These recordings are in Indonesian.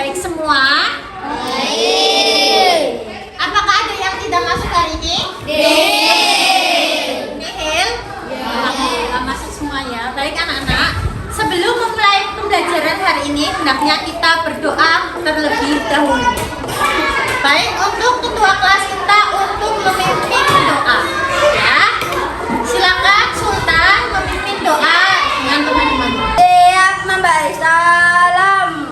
baik semua? Baik. Apakah ada yang tidak masuk hari ini? Nihil? Alhamdulillah masuk semuanya. Baik anak-anak, sebelum memulai pembelajaran hari ini, hendaknya kita berdoa terlebih dahulu. Baik, untuk ketua kelas kita untuk memimpin doa. Ya, silakan Sultan memimpin doa dengan teman-teman. Siap memberi salam.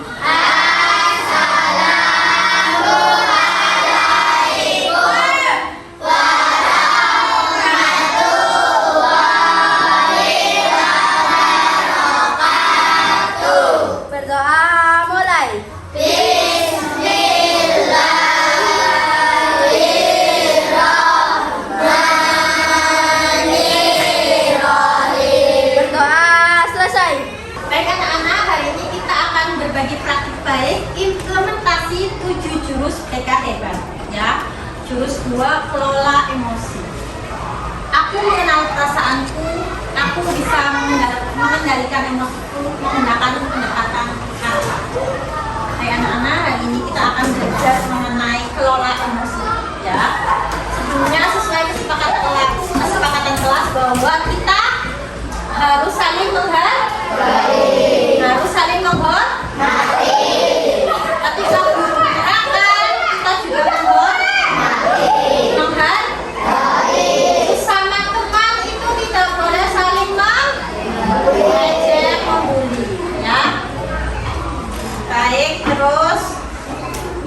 Berdoa mulai. Berdoa selesai. Baik anak-anak, hari ini kita akan berbagi praktik baik implementasi 7 jurus TK Hebat, ya. Jurus 2, kelola emosi. Aku mengenal perasaanku, aku bisa mengendalikan emosiku menggunakan pendekatan kata. Baik anak-anak, hari ini kita akan belajar mengenai kelola emosi, ya. Sebelumnya sesuai kesepakatan kelas bahwa kita harus saling menghargai, harus saling menghormati. Ketika bergerakan, kita juga menghargai. Sesama teman itu tidak boleh saling mengejek, membuli, ya. Baik, terus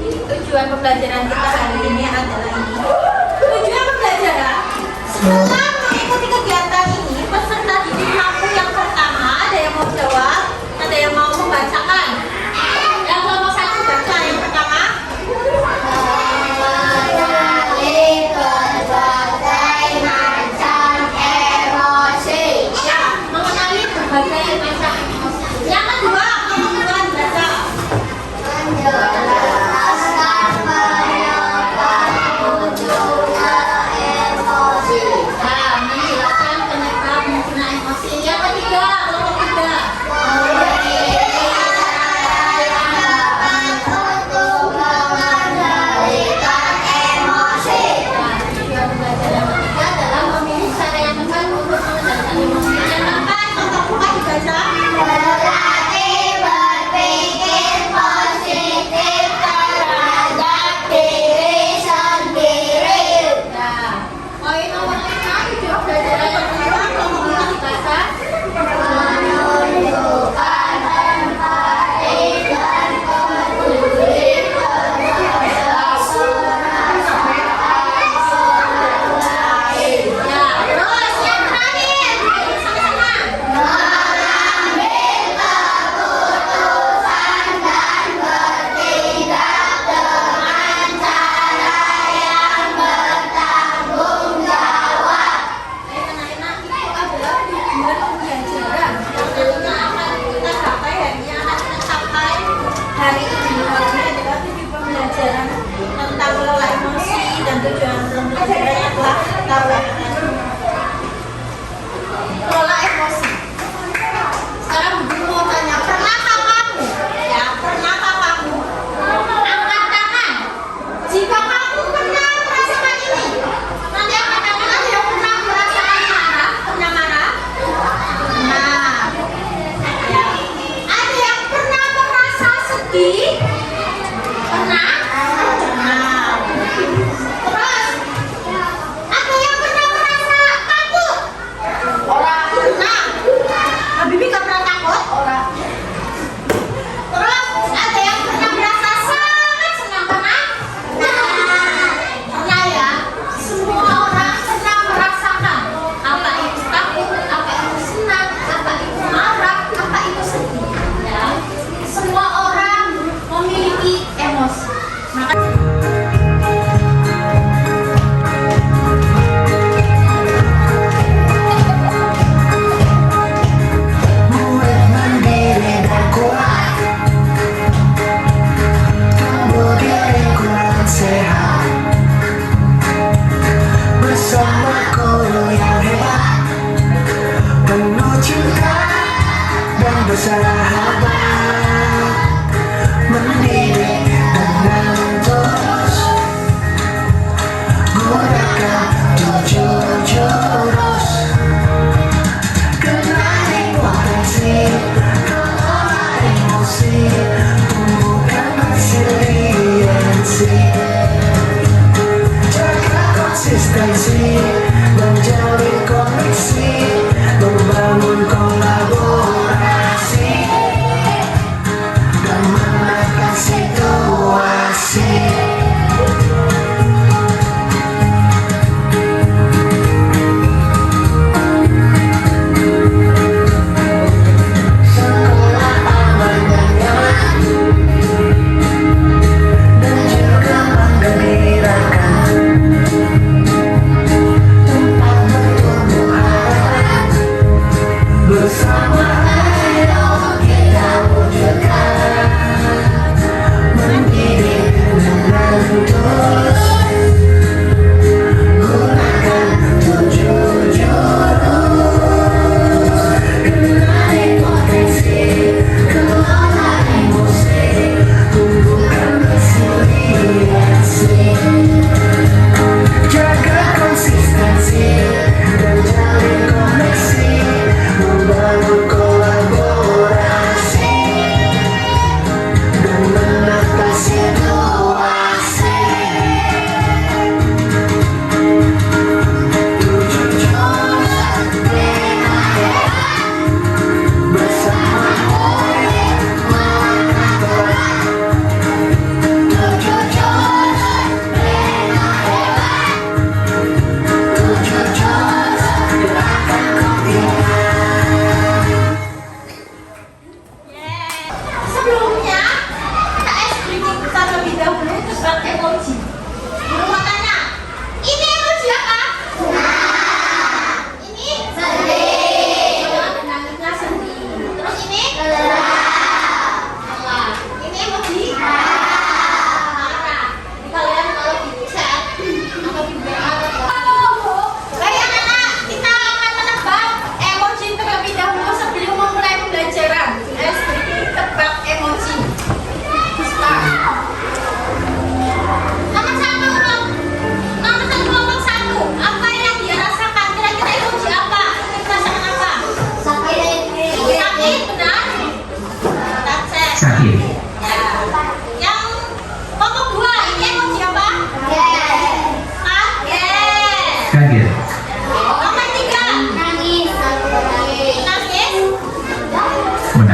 tujuan pembelajaran kita hari ini adalah ini. Tujuan pembelajaran setelah mengikuti kegiatan ini, peserta didik mampu yang pertama ada yang mau jawab, ada yang mau membacakan. Yang kelompok 1 baca yang pertama. Ya, mengenali berbagai macam emosi. Yang kedua, kelompok 2 baca. Ya, menjelaskan penyebab munculnya emosi. Yang ketiga, kelompok 3. Tujuan pembelajaran yang ketiga adalah memilih cara yang tepat untuk mengendalikan emosi. Yang keempat, kelompok 4 dibaca. Nah, poin nomor 5, tujuan pembelajaran yang kedua, kelompok 5 dibaca. Ya, terus yang terakhir, ayo sama-sama. Baik anak-anak, itu adalah tujuan pembelajaran yang nantinya akan kita capai, hanya akan kita capai hari ini. Hari ini adalah tujuan pembelajaran tentang kelola emosi dan tujuan pembelajarannya adalah kelola emosi. Sekarang Budi mau tanya, pernahkah kamu, ya, pernahkah kamu angkat tangan jika kamu pernah merasakan ini? Nanti angkat tangan ada yang pernah merasakan marah, pernah marah? Nah, ya. Ada yang pernah merasa sedih? Pernah? Nah, terus ada yang pernah merasa takut? Orang. Nah, Habibie nggak pernah takut? Orang. Terus ada yang pernah merasa sangat senang? Pernah? Pernah ya. Semua orang pernah merasakan apa itu takut, apa itu senang, apa itu marah, apa itu sedih. Ya. Semua orang memiliki emosi. Maka murid mandiri dan kuat, tumbuh diri kuat sehat, bersama guru yang hebat, penuh cinta dan bersahabat, mendidik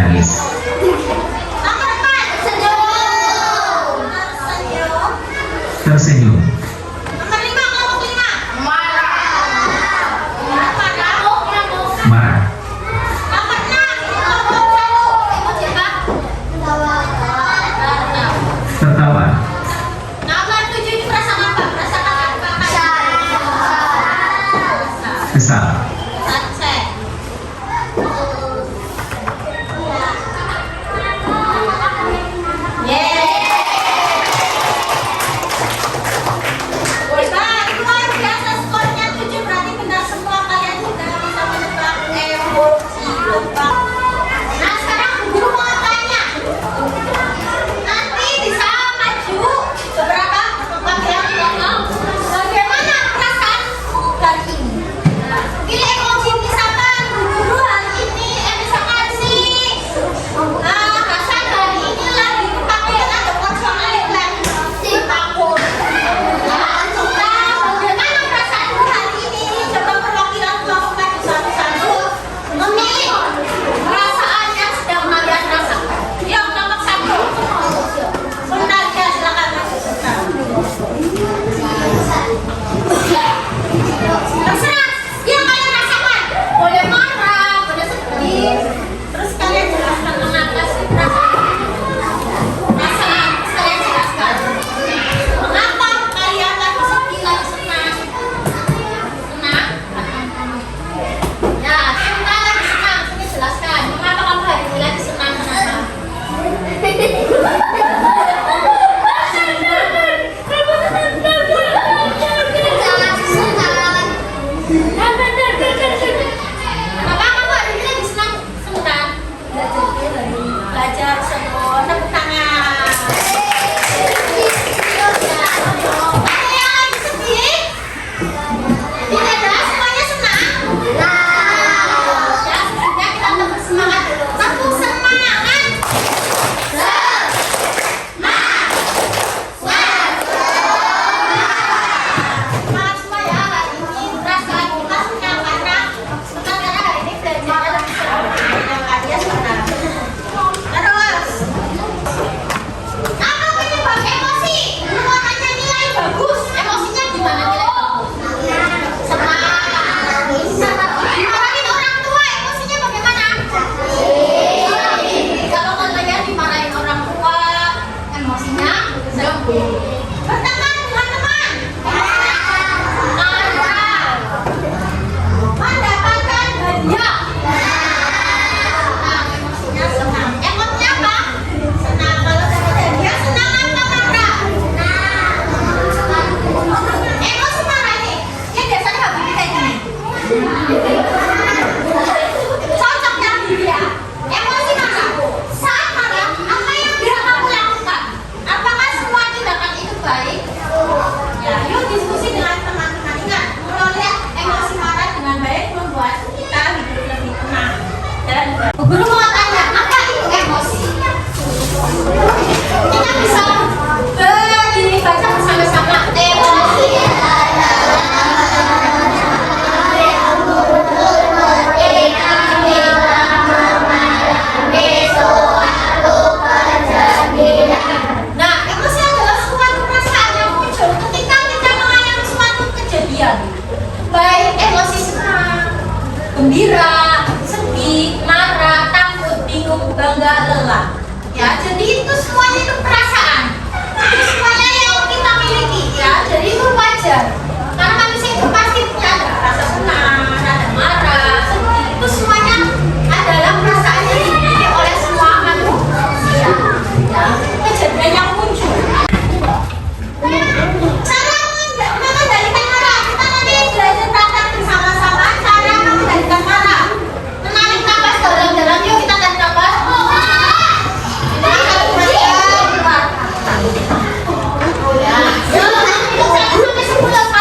menangis. Nomor 4, senyum. Senyum. Tersenyum. Nomor 5, kelompok 5. Marah. Marah. Nomor 6, kelompok 1. Emoji apa? Tertawa. Nomor 7 ini perasaan apa? Perasaan apa? Kesal. Cek. Hebat, luar biasa skornya 7, berarti benar semua kalian sudah bisa menebak emoji lebah. Nah sekarang guru mau tanya, nanti bisa maju beberapa bagian belakang. Bagaimana perasaan hari ini? Pilih emoji misalkan guru hari ini, misalkan sih perasaan hari ini lagi ketakutan ada kocok lagi si takut. Bagaimana perasaan hari ini? Coba perwakilan kelompok maju satu-satu memilih perasaan yang sedang kalian rasakan. Yuk kelompok 1. Sebentar ya, silakan maju sebentar. Terserah yang kalian rasakan. Boleh marah, boleh sedih. Terus kalian jelaskan mengapa sih perasaan. Terus kalian jelaskan. Mengapa kalian lagi sedih, lagi senang? Senang? Ya, senang lagi senang. Sini jelaskan. Mengapa kamu hari ini lagi senang? Kenapa? Kenapa kamu hari ini lagi senang? Senang? Belajar semua. Tepuk tangan. Ada yang lagi sedih? Tidak ada, semuanya senang? Ya, sudah kita tepuk semangat dulu. Tepuk semangat. Semangat semua ya, hari ini perasaan kita senang karena hari ini belajarnya lebih seru yang kalian senang. Terus, apa penyebab emosi? Warnanya nilai bagus. Emosinya gimana nilai bagus? Senang. Dimarahin orang tua, emosinya bagaimana? Kalau kalian dimarahin orang tua, emosinya sedih. Berteman dengan teman, marah. Mendapatkan hadiah, emosinya senang. Emotnya apa? Senang. Kalau dapat hadiah senang apa marah? Emosi marah ini, ya biasanya habisnya kayak gini. Cocoknya dia. Emosi marah. Saat marah, apa yang bisa kamu lakukan? Apakah semua tindakan itu baik? Ya, yuk diskusi dengan teman-teman. Ingat, mengelola emosi marah dengan baik membuat kita hidup lebih tenang. Dan guru mau tanya, apa itu emosi? Kita bisa begini baca bersama-sama. Emosi Nah, emosi adalah suatu perasaan yang muncul ketika kita mengalami suatu kejadian. Baik emosi senang, gembira, sedih, marah, takut, bingung, bangga, lelah. Ya, jadi itu semuanya itu perasaan. Itu semuanya yang kita miliki ya. Jadi itu wajar. Karena manusia itu pasti punya ada rasa senang, ada marah, sedih. Itu semuanya adalah perasaan yang dimiliki oleh semua manusia. Ya, kejadian yang muncul. Cara mengendalikan marah, kita nanti belajar praktek bersama-sama cara mengendalikan marah. Menarik nafas dalam-dalam, yuk kita tarik nafas. Ya, yuk, hitung 1 sampai 10.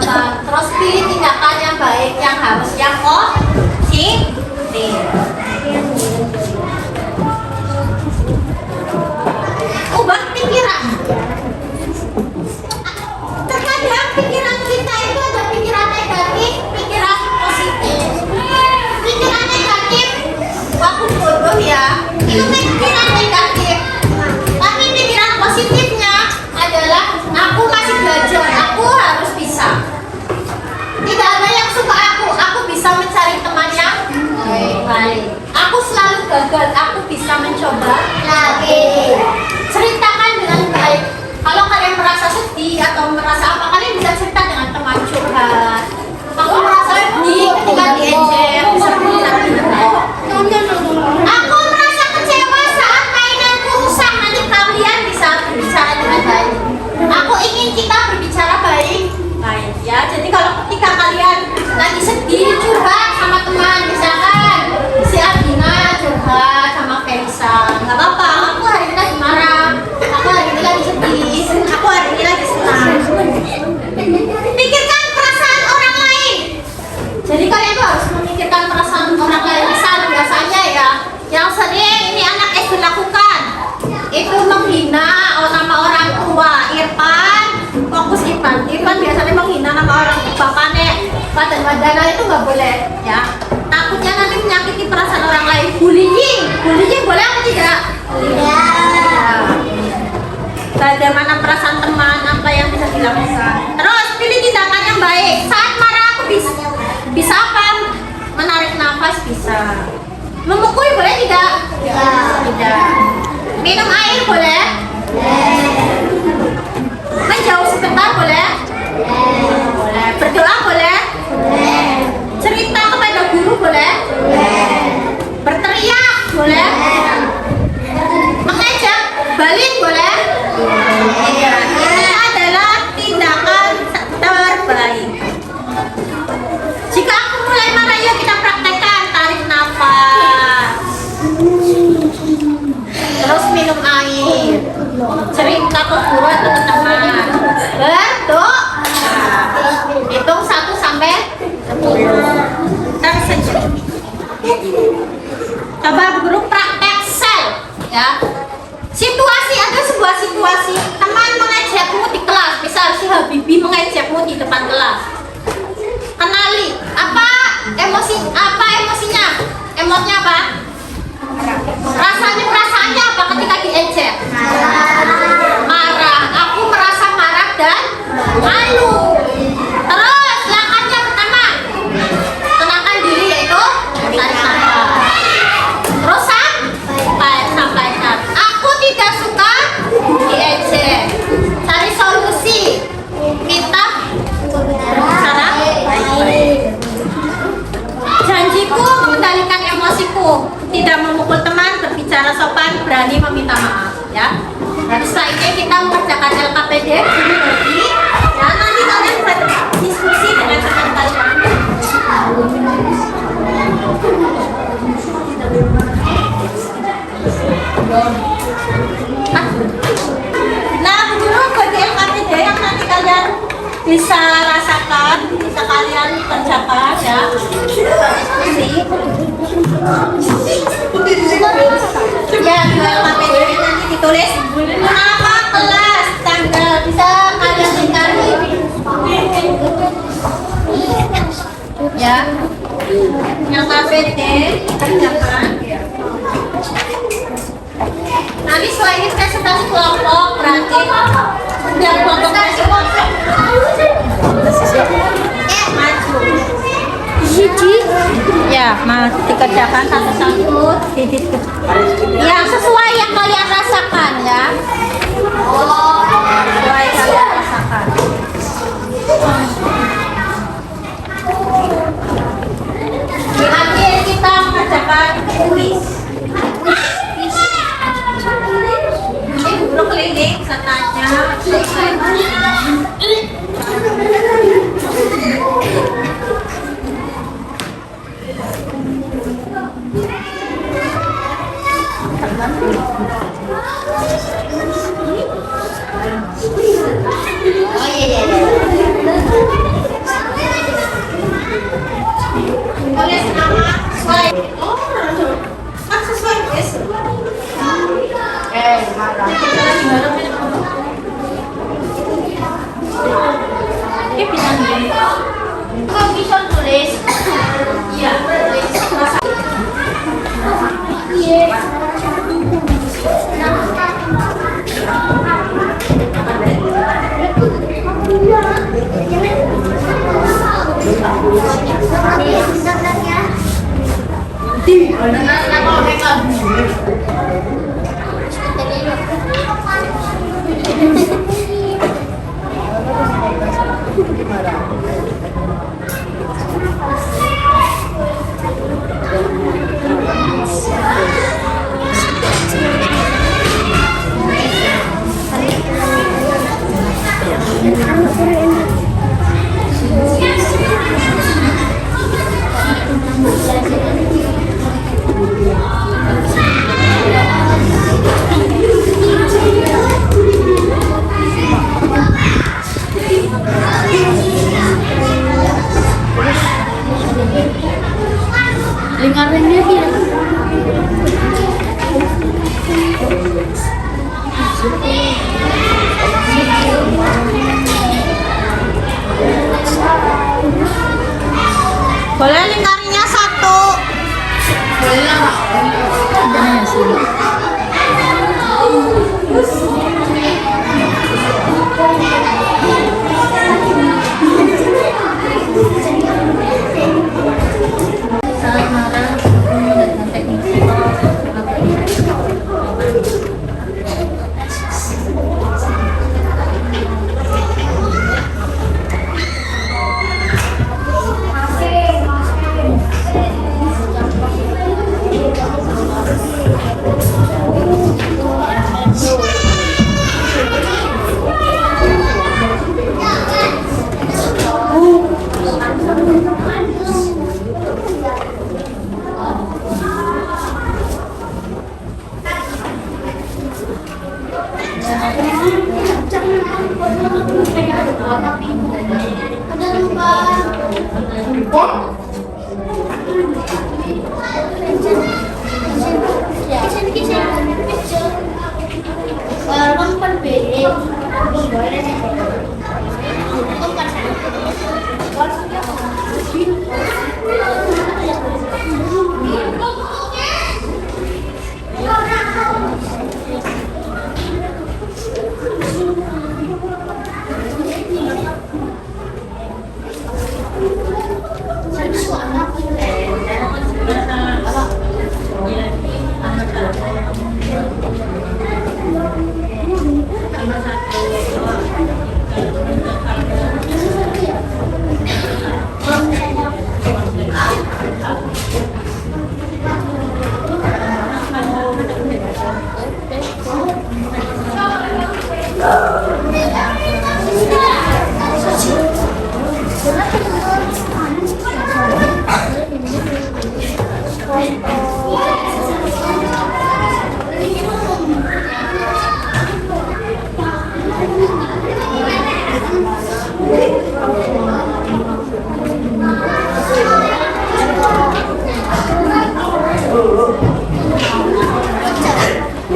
gampang. Terus pilih tindakan yang baik, yang harus yang positif. Ubah pikiran. Terkadang pikiran kita itu ada pikiran negatif, pikiran positif. Pikiran negatif, aku bodoh ya. Itu pikiran negatif. Tapi pikiran positifnya adalah aku masih belajar, aku harus bisa. Tidak ada yang suka aku bisa mencari teman yang baik. Aku selalu gagal, aku bisa mencoba lagi. Ceritakan dengan baik. Kalau kalian merasa sedih atau merasa apa, kalian bisa cerita dengan teman curhat. Aku merasa sedih ketika diejek, bisa berbicara dengan baik. Aku merasa kecewa saat mainanku rusak, nanti kalian bisa berbicara dengan baik. Aku ingin kita berbicara baik, ya. Jadi kalau ketika kalian lagi sedih curhat sama teman, misalkan si Adina curhat sama Felisa, nggak apa-apa. Aku hari ini lagi marah, aku hari ini lagi sedih, aku hari ini lagi senang. Pikirkan perasaan orang lain. Jadi kalian tuh harus memikirkan perasaan orang lain. Misal biasanya ya, yang sering ini anak SD lakukan itu menghina nama orang tua. Irfan biasanya menghina nama orang tua, Padan Wadana, itu nggak boleh ya. Takutnya nanti menyakiti perasaan orang lain. Bullying boleh apa tidak? Tidak. Bagaimana perasaan teman, apa yang bisa dilakukan. Terus pilih tindakan yang baik. Saat marah aku bisa apa? Menarik nafas bisa. Memukul boleh tidak? Tidak. Minum air boleh? Menjauh sebentar boleh? Boleh. Berdoa boleh? Cerita kepada guru boleh? Berteriak boleh? Mengejek balik boleh? Iya. Ini adalah tindakan terbaik. Jika aku mulai marah, yuk kita praktekkan. Tarik nafas, terus minum air, cerita ke guru atau ke teman, berdoa, hitung 1 sampai 10, tersenyum. Coba guru praktek sel ya. Situasi, ada sebuah situasi teman mengejekmu di kelas, misal si Habibi mengejekmu di depan kelas. Kenali apa emosinya, emotnya apa? Perasaannya apa ketika diejek? Marah. Aku merasa marah dan malu. Terus langkahnya pertama, tenangkan diri, yaitu tarik nafas. Terus sampaikan, aku tidak suka diejek. Cari solusi, minta cara baik. Janjiku mengendalikan emosiku, tidak memukul teman, berbicara sopan, berani meminta maaf ya. Dan setelah ini kita mengerjakan LKPD ini lagi ya, nanti kalian bisa diskusi dengan teman kalian. Nah, dulu bagi LKPD yang nanti kalian bisa rasakan, bisa kalian kerjakan ya. Ya, LKPD nanti ditulis nama, kelas, tanggal, bisa kalian cari ya. LKPD kerjakan. Nanti setelah ini presentasi kelompok, berarti setiap kelompok maju. Ya, dikerjakan satu-satu, yang sesuai yang kalian rasakan ya. Sesuai kalian rasakan. Di akhir kita mengerjakan kuis. Ini guru keliling, saya tanya. Oh iya. Ini bisa nih. Kok bisa tulis? Iya, tulis. Lingkarannya dia. Boleh lingkarinya satu. Boleh lah, Pak. Ya, sini.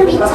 Bisa.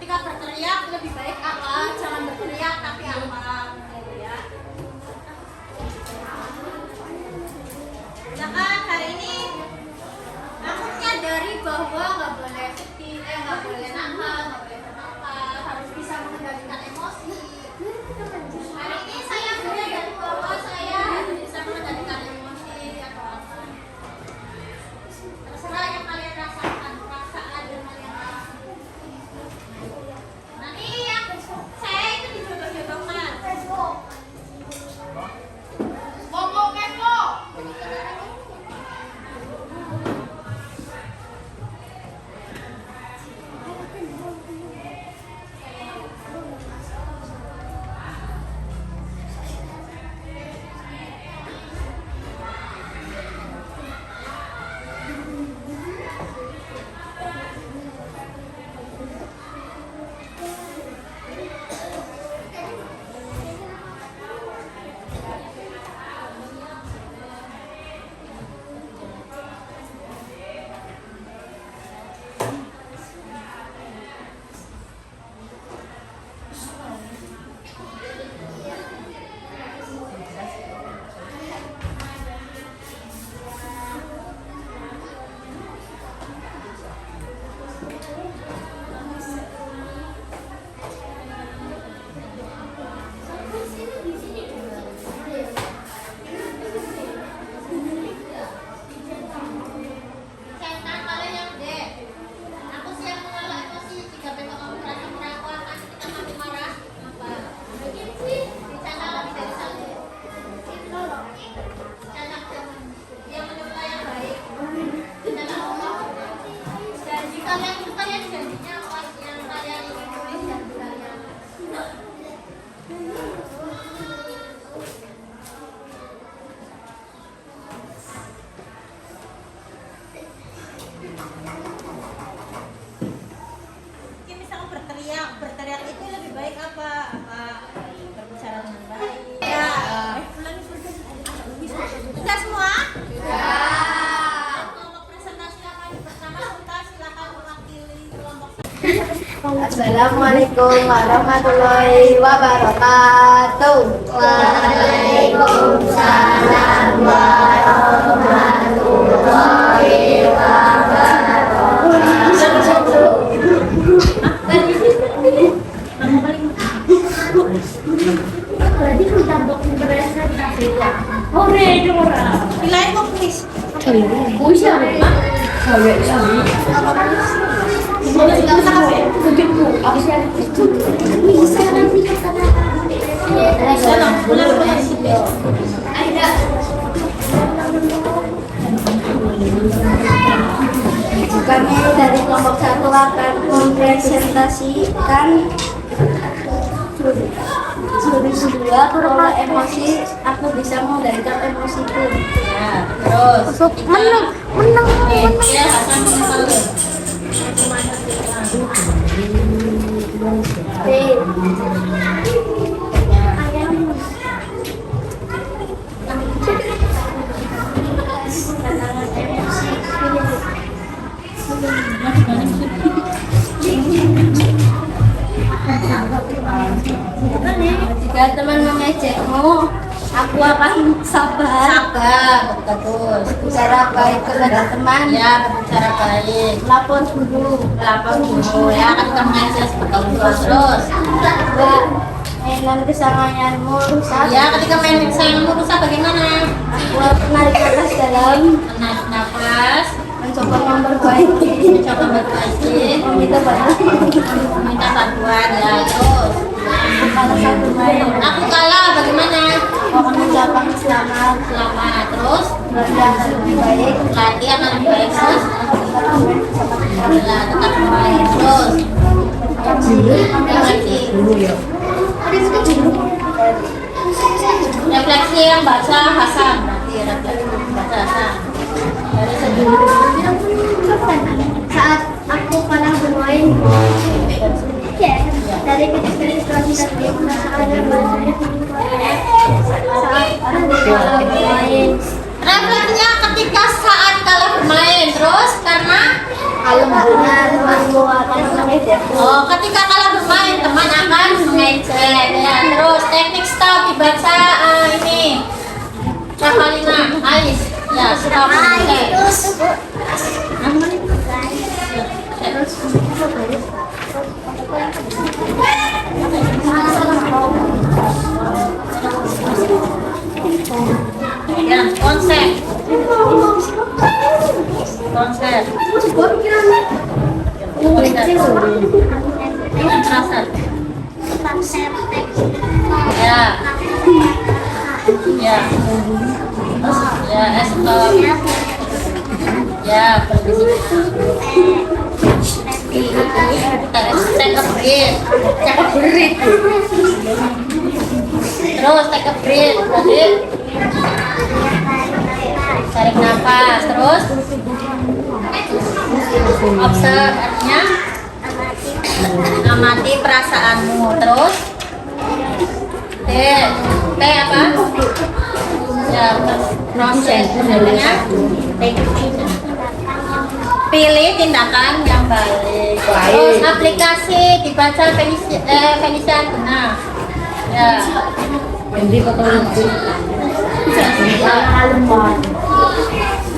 ketika berteriak lebih baik apa? Jangan berteriak tapi apa? Gitu ya. Ya kan hari ini aku menyadari bahwa nggak boleh sedih, nggak boleh nakal, nggak boleh bertengkar, harus bisa mengendalikan emosi. Hari ini saya menyadari bahwa saya harus bisa mengendalikan emosi atau apa. Terserah yang kalian rasakan, perasaan yang kalian rasakan. Nanti yang saya itu dijodoh-jodohkan. Ngomong kepo. Setan kalian yang gede. Aku siap mengelola emosi jika memang kamu merasa meragukan ketika kamu marah. Apa? Bicara lebih dari satu. Anak yang menyukai yang baik. Adalah Allah. Dan jika kalian suka yang janjinya Allah yang kalian ingin tulis janji kalian. Mungkin misalkan berteriak itu lebih baik apa? Berbicara dengan baik. Ya. Sudah semua? Kelompok presentasi akan pertama kita silakan mewakili kelompok. Assalamualaikum warahmatullahi wabarakatuh. Waalaikumsalam warahmatullahi Berarti kita presentasi ya. Hore dora. Nilai kok please. Bisa deh. Bisa nanti kita Kami dari kelompok 1 akan mempresentasikan jurus 2 kelola emosi. Aku bisa mengendalikan emosiku. Ya, terus. Menang. Ya, Hasan menang. Jika teman mengejekmu, aku akan sabar. Betul. Bicara baik kepada teman. Ya, berbicara baik. Lapor guru. Ya, ketika mengajar seperti itu terus. Dua, mainan kesayanganmu rusak. Ya, ketika main sayangmu rusak bagaimana? Aku menarik nafas dalam, Menarik nafas, mencoba memperbaiki, meminta bantuan ya, terus. Kalau satu main, Aku kalah bagaimana? aku akan mengucapkan selamat. Selamat, terus. Berarti akan lebih baik. Latihan lebih baik, terus. Kita kembali bersama kita. Alhamdulillah, tetap baik, terus. Refleksi yang baca Hasan, berarti refleksi baca Hasan. Dari segi saat aku kalah bermain. Dari situasi tadi perasaan yang banyak. Saat aku kalah bermain. refleksinya ketika saat kalah bermain, terus karena kelembunan mengeluarkan sakit. Oh, ketika kalian bermain, teman akan mengejek. Ya, terus teknik stop dibaca ini. Cakalina, Ais. Ya, stop. Ya, konsep. Konsep. Konsep. Ya. Ya. Ya, stop. Ya, berhenti. Take a breath. Take a breath. Terus take a breath. Tadi tarik nafas. Terus observe, artinya amati perasaanmu. Terus T apa? Ya, proses. Artinya pilih tindakan yang baik. Terus aplikasi dibaca Felicia benar. Ya.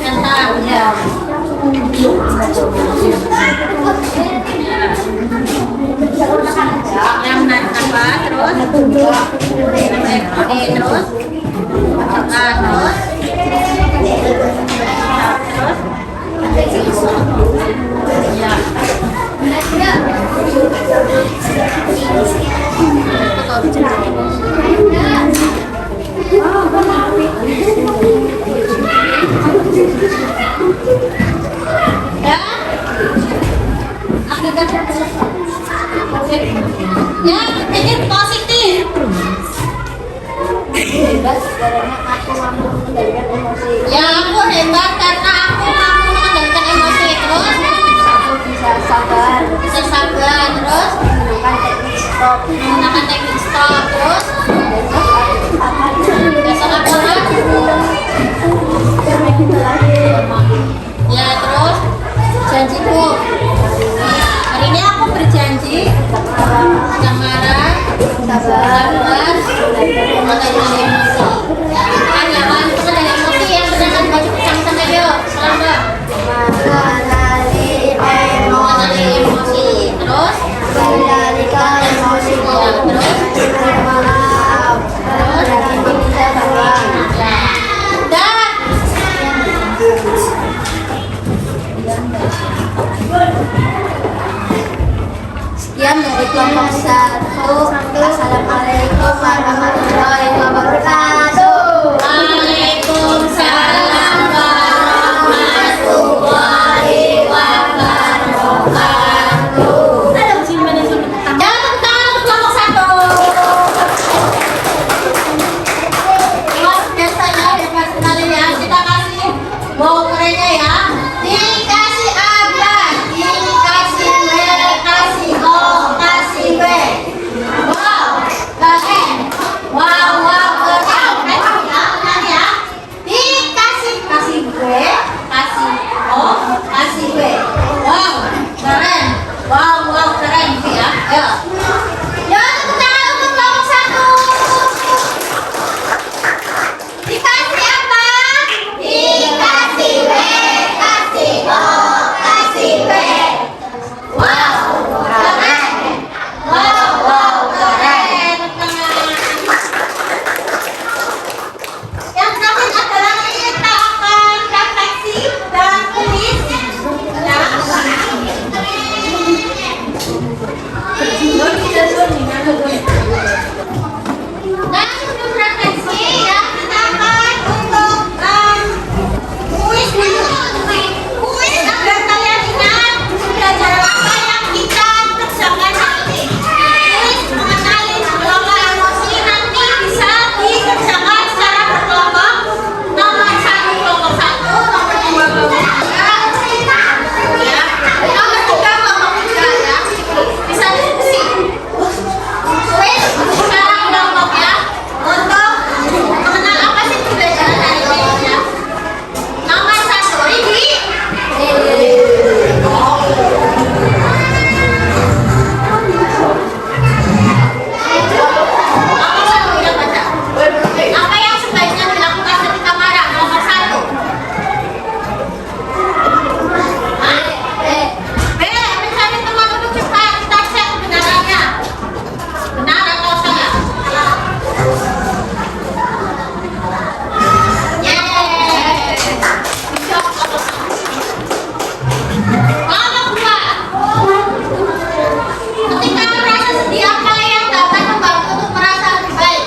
Tentang ya. Yang menarik apa? Terus terus ya. Ya, ini positif. Hebat karena aku mampu mengendalikan emosi. Ya, aku hebat karena aku mampu mengendalikan emosi. Terus Aku bisa sabar. bisa sabar. Terus Menggunakan teknik stop. menggunakan teknik stop. Terus besok apa? Ya, terus janjiku. Hari ini aku berjanji jangan marah, sabar, mengendalikan emosi. Kan ya kan, mengendalikan emosi yang berdasarkan baju bersama-sama yuk. Selamat. Mengendalikan emosi. Terus Mengendalikan emosi. ya, terus Maaf. Terus bisa sabar. ya. Dah. Sekian dari kelompok 1. Assalamualaikum warahmatullahi wabarakatuh. Waalaikumsalam warahmatullahi wabarakatuh. Ya, tepuk tangan untuk kelompok 1. Luar biasa ya, hebat sekali ya. Kita kasih bongkernya ya. Dikasih abang, dikasih B, kasih O, kasih B. Wow, kasih. Wow, Kelompok dua. Ketika merasa sedih, apa yang dapat membantu untuk merasa lebih baik?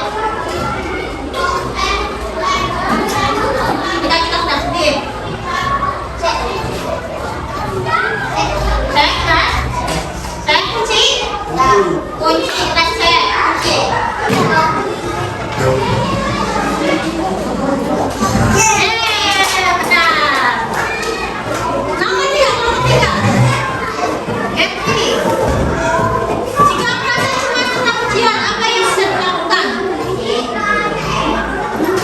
Ketika kita sedang sedih. Saya kunci. Kunci kita saya kunci. Benar. Nomor tiga. Happy. Jika merasa cemas tentang ujian, apa yang sedang dilakukan?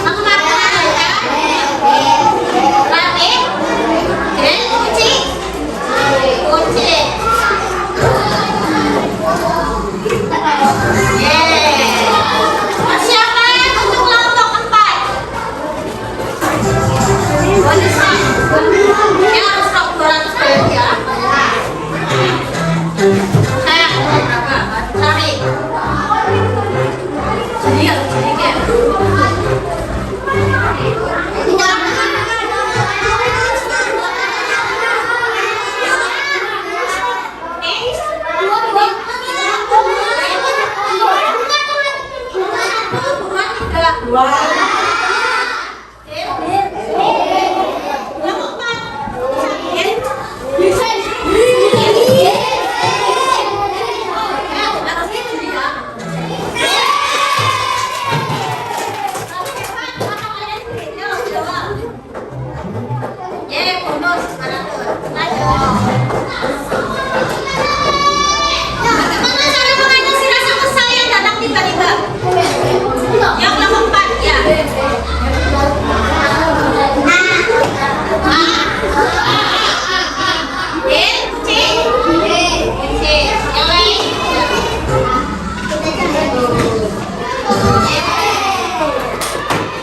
Mengemarkan ya. Latih. Dan kunci. Kunci. Persiapan untuk kelompok 4. Ya, harus stop 200 menit ya. Saya berapa? Tarik. Sedikit. Bagaimana cara mengatasi rasa kesal yang datang tiba-tiba? Yang nomor 4 ya. Kunci. Yang lain.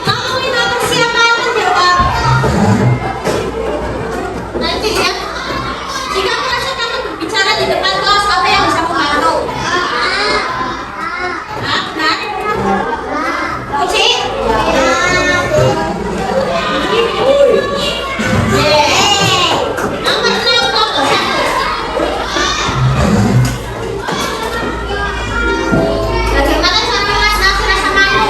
Kamu minta persiapan menjawab. Nanti ya. Jika merasa takut berbicara di depan kelas, apa yang bisa membantu? Benar? Kunci. Nomor 6, kelompok 1. Bagaimana cara mengatasi rasa malu?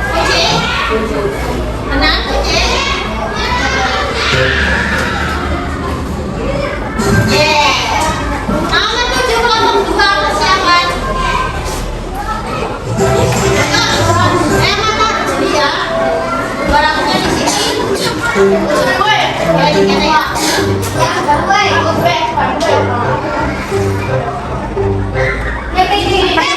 Kunci. Benar, kunci. Nomor 7, kelompok 2, persiapan. Saya mau jadi ya. Barangnya di sini. Ya, di sini ya.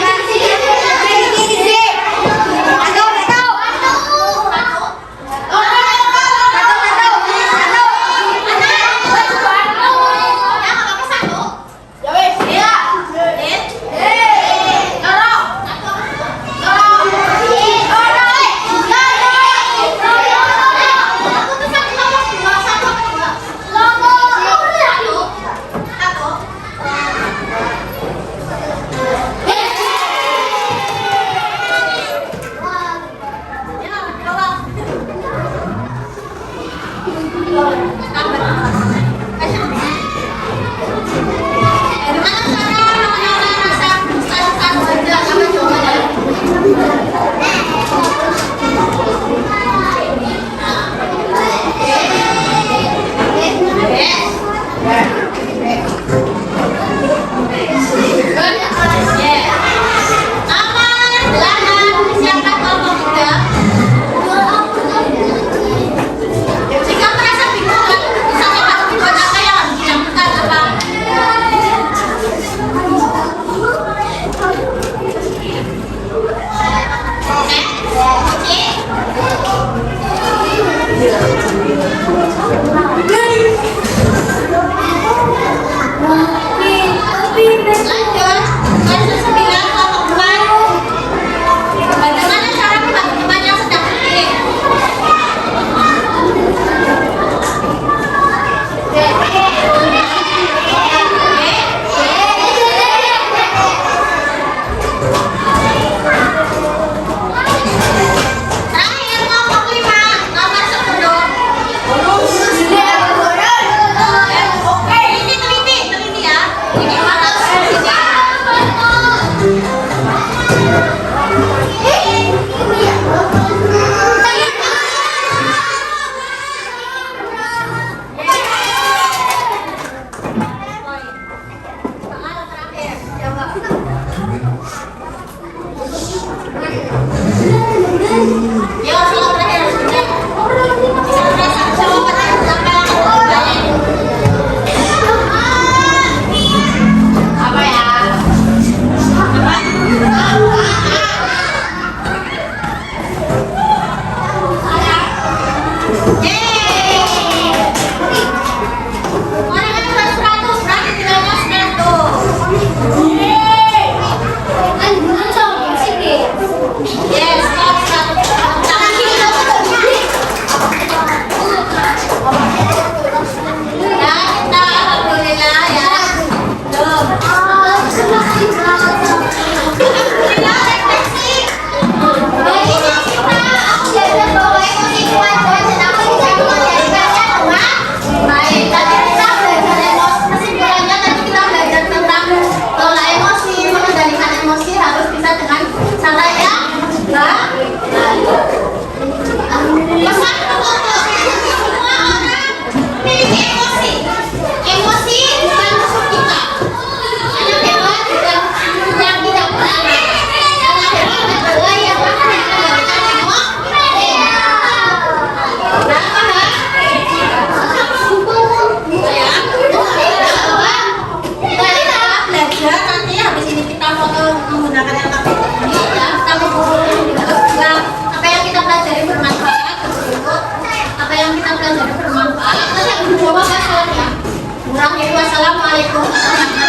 menggunakan yang ini ya, kami juga apa yang kita pelajari bermanfaat, apa yang kita pelajari bermanfaat. Nanti aku jawab ya. Wassalamualaikum warahmatullahi wabarakatuh.